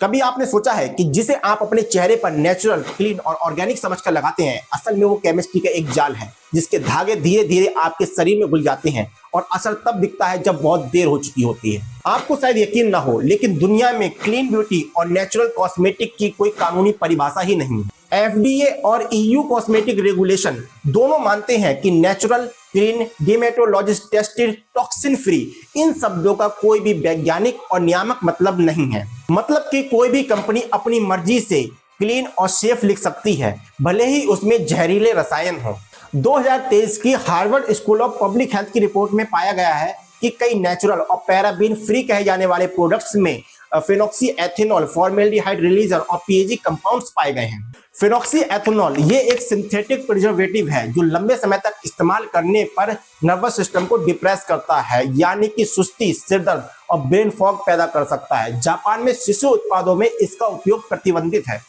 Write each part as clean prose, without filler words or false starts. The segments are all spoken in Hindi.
कभी आपने सोचा है कि जिसे आप अपने चेहरे पर नेचुरल, क्लीन और ऑर्गेनिक समझकर लगाते हैं, असल में वो केमिस्ट्री का एक जाल है जिसके धागे धीरे धीरे आपके शरीर में घुल जाते हैं और असर तब दिखता है जब बहुत देर हो चुकी होती है। आपको शायद यकीन ना हो, लेकिन दुनिया में क्लीन ब्यूटी और नेचुरल कॉस्मेटिक की कोई कानूनी परिभाषा ही नहीं है। FDA और EU कॉस्मेटिक रेगुलेशन दोनों मानते हैं कि natural, clean, dermatologist tested, toxin free, इन शब्दों का कोई भी वैज्ञानिक और नियामक मतलब नहीं है। मतलब कि कोई भी कंपनी अपनी मर्जी से क्लीन और सेफ लिख सकती है, भले ही उसमें जहरीले रसायन हो। 2023 की Harvard school of public health की रिपोर्ट में पाया गया है कि कई नेचुरल और पैराबीन फ्री कहे जाने वाले प्रोडक्ट्स में फिनॉक्सीएथेनॉल, फॉर्मेल्डिहाइड रिलीजर और पीएजी कंपाउंड्स पाए गए हैं। फिनॉक्सीएथेनॉल ये एक सिंथेटिक प्रिजर्वेटिव है जो लंबे समय तक इस्तेमाल करने पर नर्वस सिस्टम को डिप्रेस करता है, यानी कि सुस्ती, सिरदर्द और ब्रेन फॉग पैदा कर सकता है। जापान में शिशु उत्पादों में इसका उपयोग प्रतिबंधित है।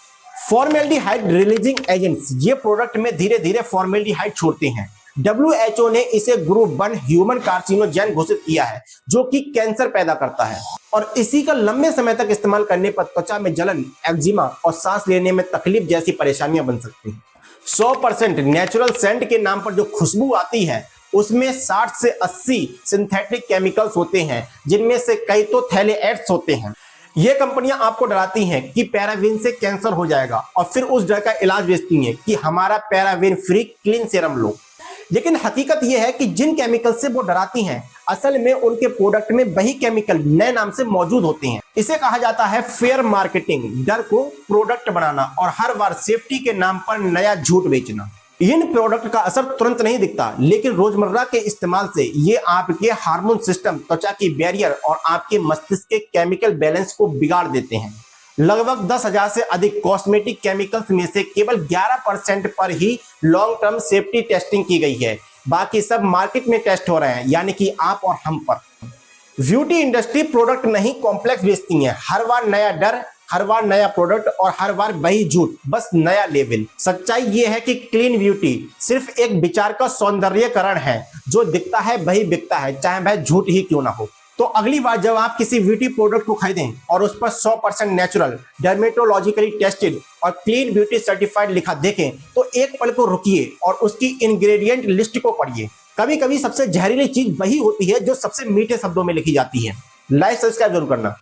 फॉर्मेल्डिहाइड रिलीजिंग एजेंट्स ये प्रोडक्ट में धीरे धीरे फॉर्मेल्डिहाइड छोड़ते हैं। WHO ने इसे ग्रुप 1 ह्यूमन कार्सिनोजेन घोषित किया है, जो कि कैंसर पैदा करता है और इसी का लंबे समय तक इस्तेमाल करने पर त्वचा में जलन, एक्जिमा और सांस लेने में तकलीफ जैसी परेशानियां बन सकती हैं। 100% नेचुरल सेंट के नाम पर जो खुशबू आती है उसमें 60 से 80 सिंथेटिक केमिकल्स होते हैं, जिनमें से कई तो थैलेएड्स होते हैं। ये कंपनियां आपको डराती हैं कि पैराबीन से कैंसर हो जाएगा और फिर उस डर का इलाज बेचती हैं कि हमारा पैराबीन फ्री क्लीन सीरम लो। लेकिन हकीकत यह है कि जिन केमिकल से वो डराती हैं, असल में उनके प्रोडक्ट में वही केमिकल नए नाम से मौजूद होते हैं। इसे कहा जाता है फेयर मार्केटिंग, डर को प्रोडक्ट बनाना और हर बार सेफ्टी के नाम पर नया झूठ बेचना। इन प्रोडक्ट का असर तुरंत नहीं दिखता, लेकिन रोजमर्रा के इस्तेमाल से ये आपके हार्मोन सिस्टम, त्वचा की बैरियर और आपके मस्तिष्क के केमिकल बैलेंस को बिगाड़ देते हैं। लगभग 10,000 से अधिक कॉस्मेटिक केमिकल्स में से केवल 11% पर ही लॉन्ग टर्म सेफ्टी टेस्टिंग की गई है। बाकी सब मार्केट में टेस्ट हो रहे हैं, यानी कि आप और हम पर। ब्यूटी इंडस्ट्री प्रोडक्ट नहीं कॉम्प्लेक्स बेचती है। हर बार नया डर, हर बार नया प्रोडक्ट और हर बार वही झूठ, बस नया लेवल। सच्चाई ये है कि क्लीन ब्यूटी सिर्फ एक विचार का सौंदर्यकरण है। जो दिखता है वही बिकता है, चाहे वह झूठ ही क्यों ना हो। तो अगली बार जब आप किसी ब्यूटी प्रोडक्ट को खरीदें और उस पर 100% नेचुरल, डर्मेटोलॉजिकली टेस्टेड और क्लीन ब्यूटी सर्टिफाइड लिखा देखें, तो एक पल को रुकिए और उसकी इंग्रेडिएंट लिस्ट को पढ़िए। कभी कभी सबसे जहरीली चीज वही होती है जो सबसे मीठे शब्दों में लिखी जाती है। लाइक सब्सक्राइब जरूर करना।